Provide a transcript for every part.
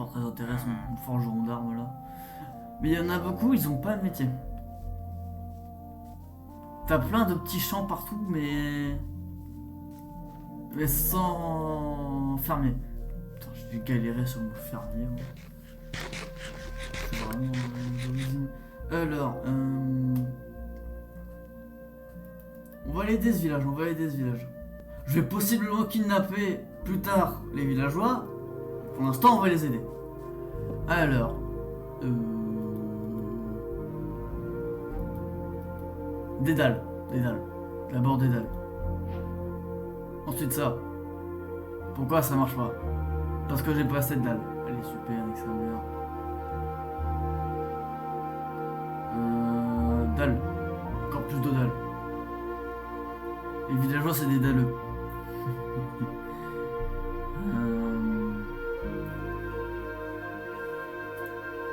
pas très intéressant, un forgeron d'armes là. Mais il y en a beaucoup, ils ont pas de métier. T'as plein de petits champs partout, mais sans fermier. Putain, je vais galérer sur mon fermier. Moi. Je suis vraiment Alors, on va aider ce village, on va aider ce village. Je vais possiblement kidnapper plus tard les villageois. Pour l'instant, on va les aider. Alors, des dalles, des dalles. D'abord des dalles. Ensuite ça. Pourquoi ça marche pas? Parce que j'ai pas assez de dalles. Allez, super, avec sa mère. Dalles. Encore plus de dalles. Les villageois, c'est des dalleux.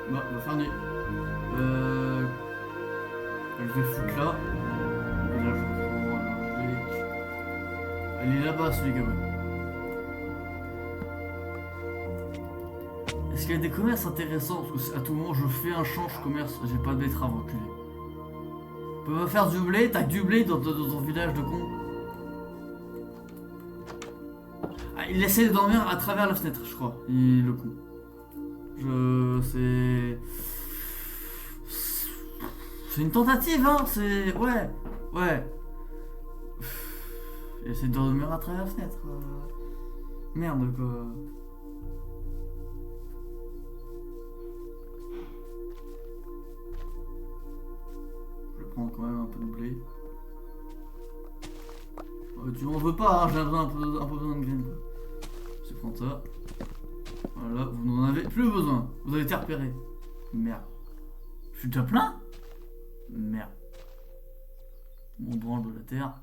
Bon, on va faire nuit. Je vais le foutre là. Et là, elle est là-bas, celui qui Est-ce qu'il y a des commerces intéressants? Parce que à tout moment, je fais un champ, je commerce. J'ai pas de betterave, enculé. On peut pas faire du blé? T'as que du blé dans ton village de con? Ah, il essaie de dormir à travers la fenêtre, je crois. Il est le con. C'est une tentative, hein. C'est... Ouais. Ouais. Il essaie de dormir à travers la fenêtre. Merde, quoi. Je vais prendre quand même un peu de blé. Tu m'en veux pas, hein, j'ai un peu besoin de graines. Je vais prendre ça. Voilà, vous n'en avez plus besoin. Vous avez été repéré. Merde. Je suis déjà plein? Merde. Mon branle de la terre.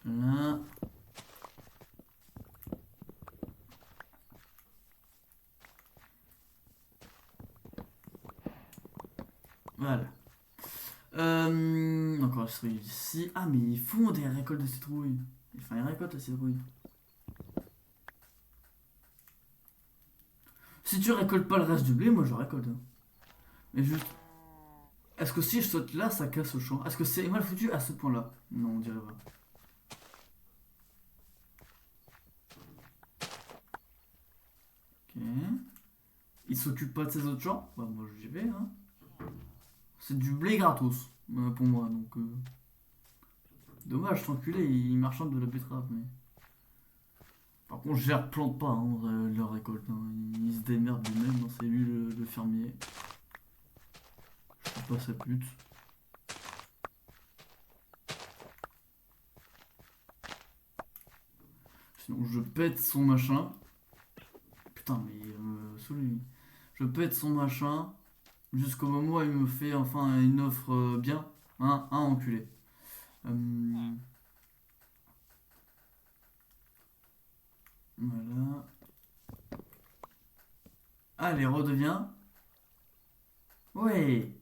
Là. Voilà. Donc on va se ici. Ah mais ils font des récoltes de citrouilles. Enfin ils récoltent la citrouille. Si tu récoltes pas le reste du blé, moi je récolte. Hein. Mais juste. Est-ce que si je saute là, ça casse au champ? Est-ce que c'est mal foutu à ce point-là? Non, on dirait pas. Ok. Il s'occupe pas de ses autres champs? Bah moi j'y vais hein. C'est du blé gratos pour moi donc. Dommage, cet enculé, il marchande de la betterave mais. Par contre je les replante pas hein, leur récolte. Hein. Il se démerde lui-même, hein. C'est lui le fermier. Je suis pas sa pute. Sinon je pète son machin. Putain mais celui. Je pète son machin. Jusqu'au moment où il me fait enfin une offre bien. Hein, enculé. Voilà. Allez, redevient. Ouais.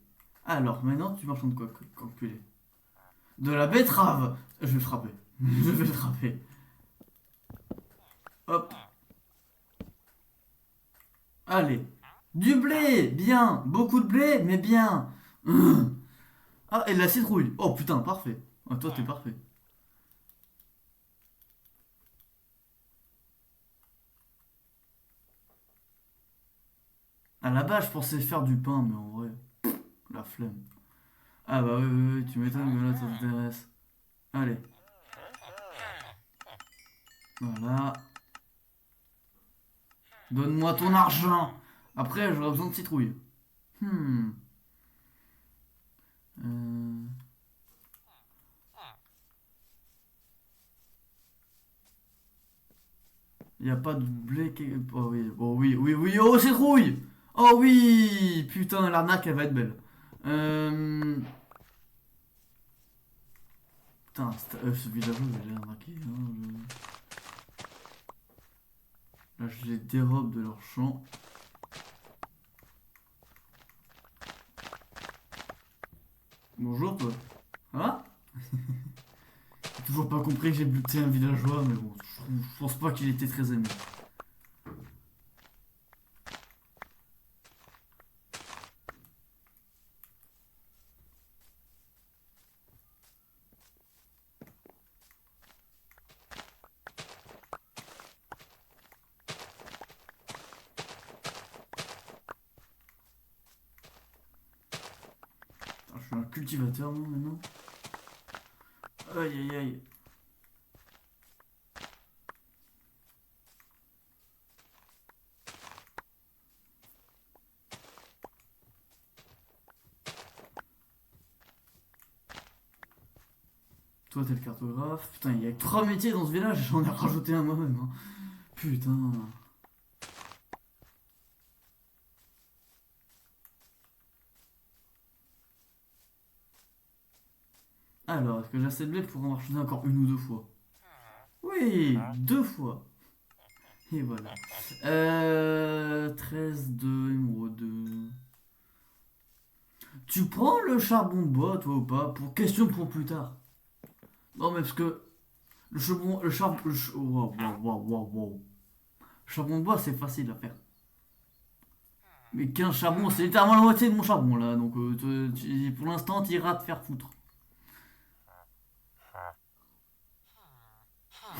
Alors, maintenant, tu marchandes quoi, enculé? De la betterave. Je vais le frapper. Je vais le frapper. Hop. Allez. Du blé. Bien. Beaucoup de blé, mais bien. Ah, et de la citrouille. Oh putain, parfait. Ah, toi, t'es parfait. À la base, je pensais faire du pain, mais en vrai, la flemme. Ah bah oui, oui, oui, tu m'étonnes que là, ça t'intéresse. Allez. Voilà. Donne-moi ton argent. Après, j'aurai besoin de citrouille. Hmm. Euh... Y a pas de blé qui... Oh oui, oh oui, oui, oui, oh citrouille. Oh oui. Putain, l'arnaque, elle va être belle. Putain, ce villageois, il a arnaqué. Hein, Là, je les dérobe de leur champ. Bonjour, toi. Ça va? Toujours pas compris que j'ai buté un villageois, mais bon, je pense pas qu'il était très aimé. Putain, je suis un cultivateur moi maintenant. Aïe aïe aïe. Toi t'es le cartographe. Putain, il y a que 3 métiers dans ce village et j'en ai rajouté un moi-même. Hein. Putain. Alors, est-ce que j'ai assez de blé pour en marcher encore une ou deux fois? Oui, deux fois. Et voilà. 13 de émeraude. Tu prends le charbon de bois, toi ou pas? Pour question pour plus tard. Non, mais parce que le charbon. Le charbon. Wow, wow, wow, wow, wow. Le charbon de bois, c'est facile à faire. Mais 15 charbons, c'est littéralement la moitié de mon charbon là. Donc, pour l'instant, t'iras te faire foutre.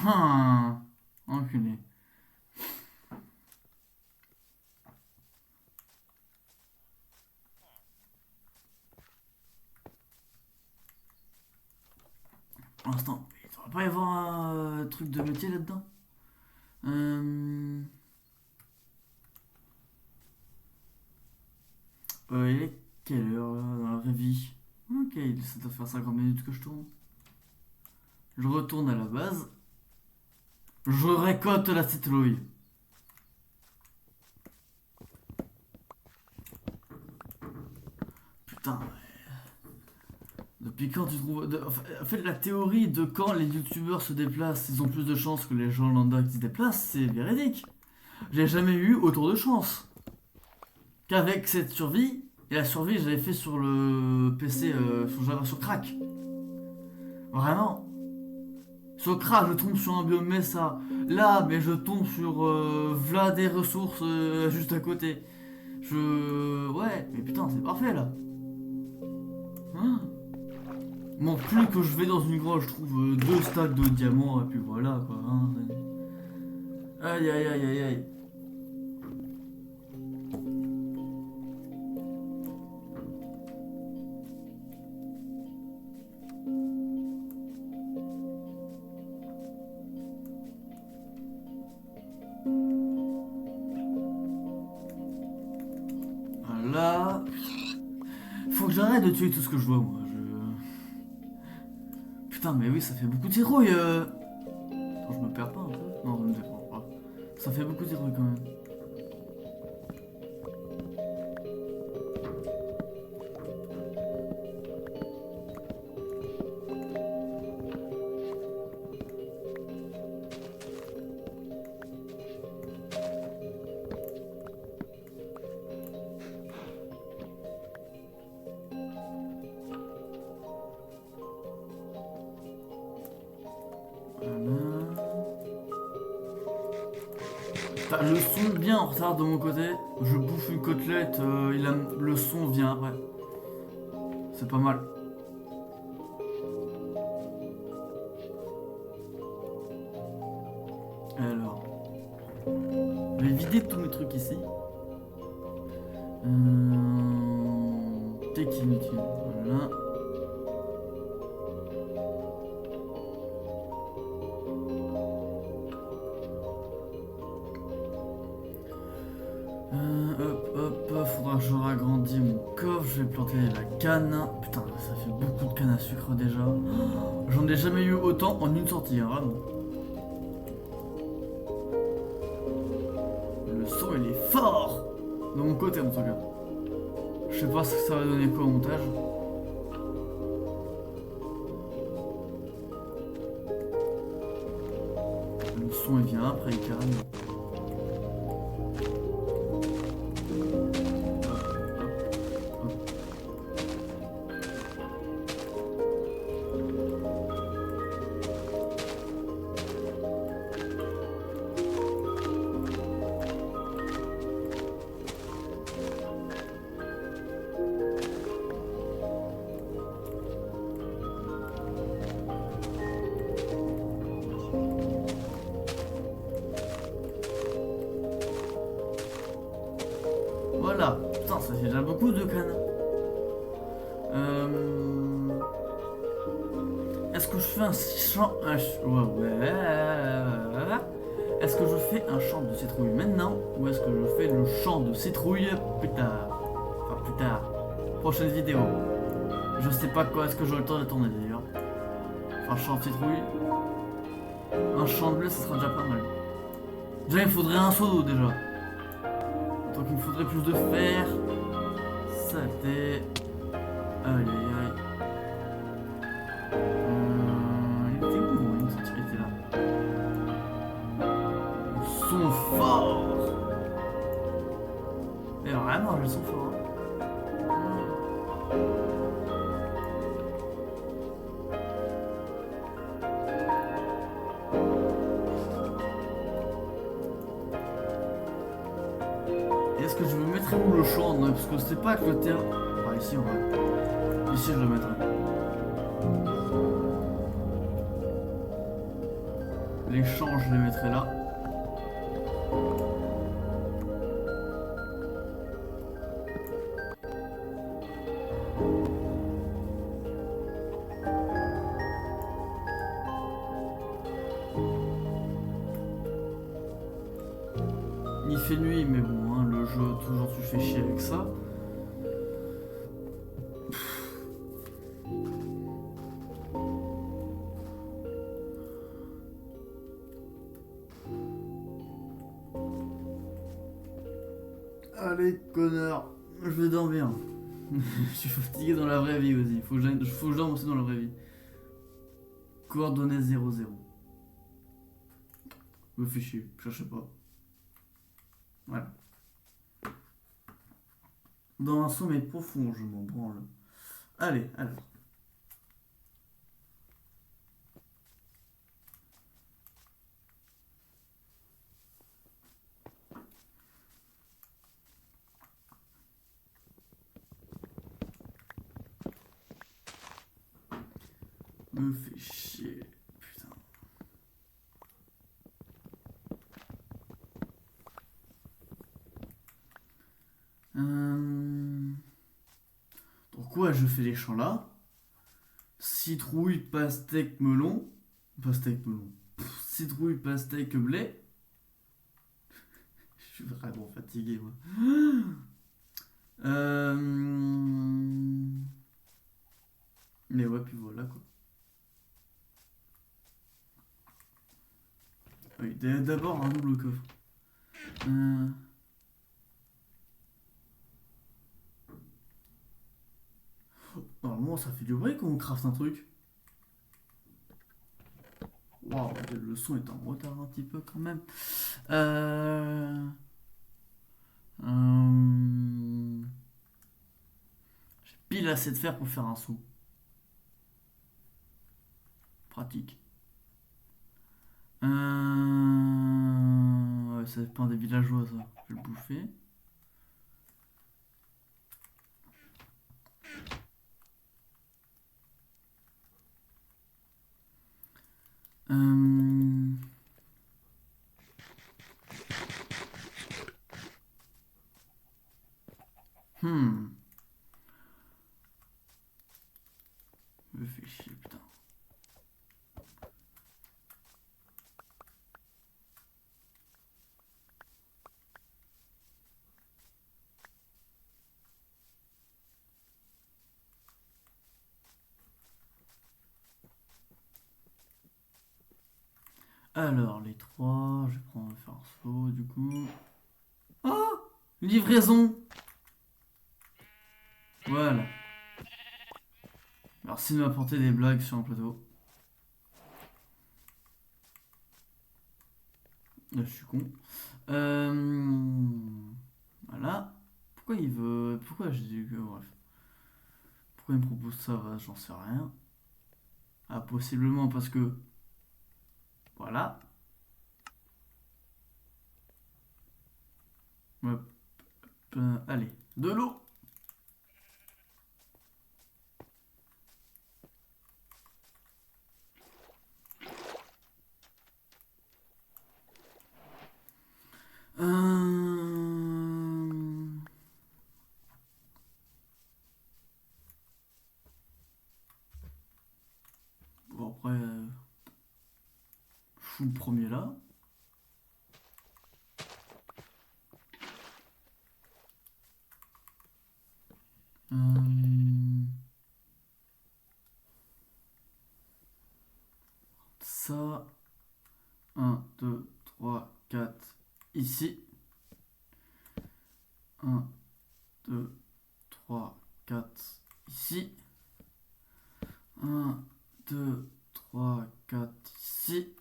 Hum, enculé. Pour l'instant, il devrait pas y avoir un truc de métier là-dedans. Euh... il est quelle heure là dans la vraie vie? Ok, ça doit faire 50 minutes que je tourne. Je retourne à la base. Je récolte la citrouille. Putain, depuis quand tu trouves. En fait, la théorie de quand les youtubeurs se déplacent, ils ont plus de chances que les gens lambda qui se déplacent, c'est véridique. J'ai jamais eu autant de chance qu'avec cette survie. Et la survie, je l'avais fait sur le PC, sur crack. Vraiment. Sur crack, je tombe sur un biome Mesa. Là, mais je tombe sur v'là des ressources juste à côté. Ouais, mais putain, c'est parfait là. Hein? Manque plus que je vais dans une grotte, je trouve 2 stacks de diamants, et puis voilà quoi. Hein. Aïe aïe aïe aïe aïe. Là. Faut que j'arrête de tuer tout ce que je vois moi. Putain, mais oui, ça fait beaucoup de citrouilles. Attends, je me perds pas un peu? Non, je me perds pas. Ça fait beaucoup de citrouilles quand même. Le son bien en retard de mon côté. Je bouffe une côtelette, le son vient après. C'est pas mal. Alors, je vais vider tous mes trucs ici. Tech inutile. Voilà. Faudra que je ragrandisse mon coffre, je vais planter la canne. Putain, ça fait beaucoup de canne à sucre déjà. J'en ai jamais eu autant en une sortie, hein, vraiment. Le son il est fort de mon côté en tout cas. Je sais pas ce que ça va donner quoi au montage. Le son il vient après, carrément. voilà. Putain, ça fait déjà beaucoup de cannes. Est-ce que je fais un champ... ouais. Est-ce que je fais un champ de citrouille maintenant ou est-ce que je fais le champ de citrouille plus tard? Enfin, plus tard. Prochaine vidéo. Je sais pas quoi est-ce que j'aurai le temps de tourner d'ailleurs. Un champ de citrouille. Un champ de blé, ça sera déjà pas mal. Déjà, il me faudrait un seau d'eau déjà. Donc, il me faudrait plus de fer. Saleté. Aïe aïe aïe. Il était où mon une sensibilité là? Le son fort. Mais vraiment, le son fort. Hein. Est-ce que je me mettrais où le champ? Non, parce que c'est pas que le terrain. Ah, ici en vrai. Ici je le mettrai. Les champs, je les mettrai là. Il fait nuit, mais bon, hein, le jeu, toujours tu fais chier avec ça. Allez, connard, je vais dormir. Je suis fatigué dans la vraie vie aussi. Faut que je dorme aussi dans la vraie vie. Coordonnées 00. Me fais chier, cherchez pas. Voilà. Dans un sommeil profond, je m'en branle. Allez, alors. Me fais chier. Putain. Donc ouais, je fais les champs là. Citrouille, pastèque, melon. Pastèque, melon. Citrouille, pastèque, blé. Je suis vraiment fatigué, moi. Euh... Mais ouais, puis voilà quoi. Oui, d'abord un double coffre. Euh... Normalement, ça fait du bruit quand on craft un truc. Waouh, le son est en retard un petit peu quand même. Euh... J'ai pile assez de fer pour faire un saut. Pratique. Ouais, ça dépend des villageois, ça. Je vais le bouffer. Euh... Hmm. Me fait chier, putain. Alors, les trois, je vais prendre le farceau, du coup. Oh, livraison. Voilà. Merci de m'apporter des blagues sur un plateau. Là, je suis con. Voilà. Pourquoi il veut... Pourquoi je dis que... Bref. Pourquoi il me propose ça? J'en sais rien. Ah, possiblement parce que... Voilà. Hop. Allez. De l'eau. Euh... fous le premier là. Ça. 1, 2, 3, 4. Ici. 1, 2, 3, 4. Ici. 1, 2, 3, 4. Ici.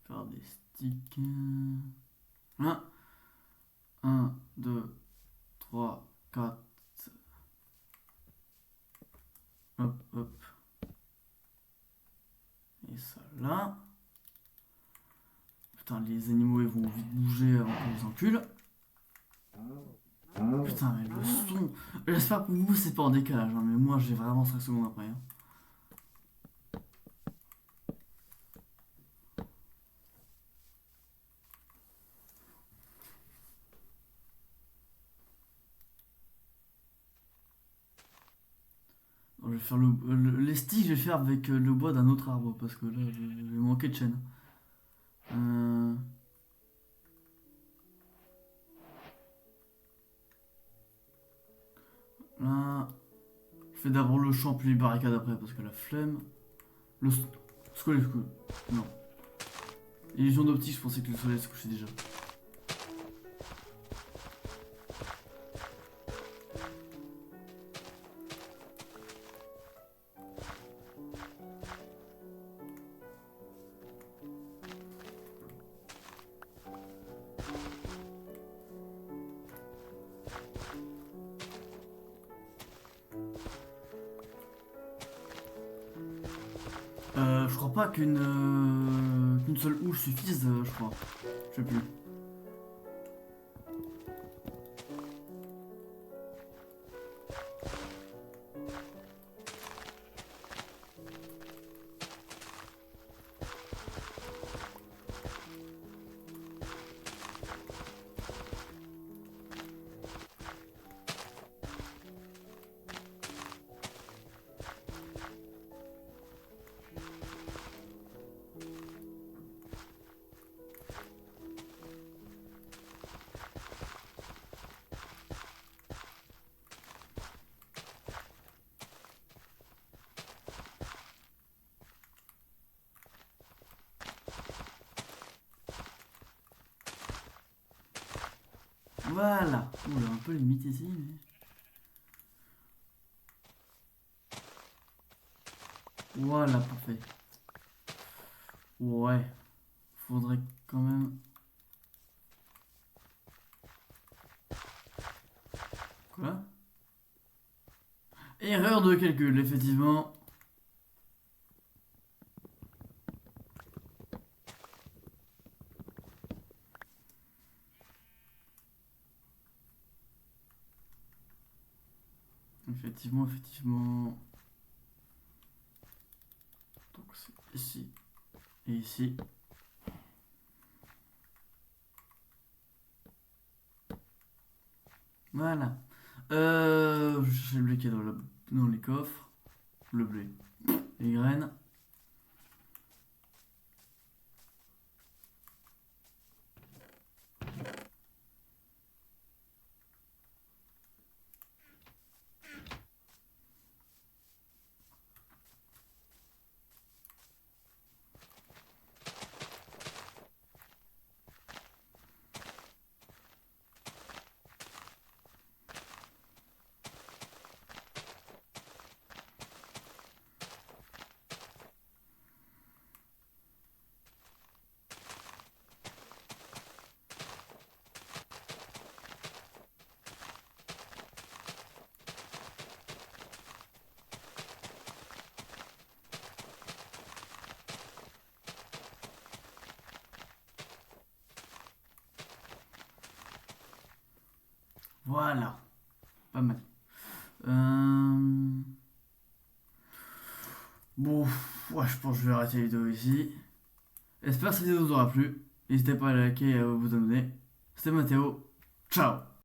Faire des sticks. 1, 2, 3, 4. Hop, hop. Et ça là. Putain, les animaux ils vont vite bouger avant qu'on les encule. Putain, mais le son. J'espère que pour vous c'est pas en décalage, hein, mais moi j'ai vraiment 5 secondes après. Hein. Je vais faire les sticks, je vais faire avec le bois d'un autre arbre parce que là je vais manquer de chaîne. Là, je fais d'abord le champ puis les barricades après parce que la flemme. Le soleil se couche. Non. Illusion d'optique, je pensais que le soleil se couchait déjà. Je crois pas qu'une seule houche suffise, je crois. Je sais plus. Voilà. Oula, un peu limite ici, mais. Voilà, parfait. Ouais. Faudrait quand même. Quoi? Erreur de calcul, effectivement. Effectivement, effectivement. Donc c'est ici et ici. Voilà. Je cherche le blé qui est dans les coffres. Le blé. Les graines. Voilà. Pas mal. Bon, ouais, je pense que je vais arrêter la vidéo ici. J'espère que cette vidéo vous aura plu. N'hésitez pas à liker et à vous abonner. C'était Mathéo. Ciao.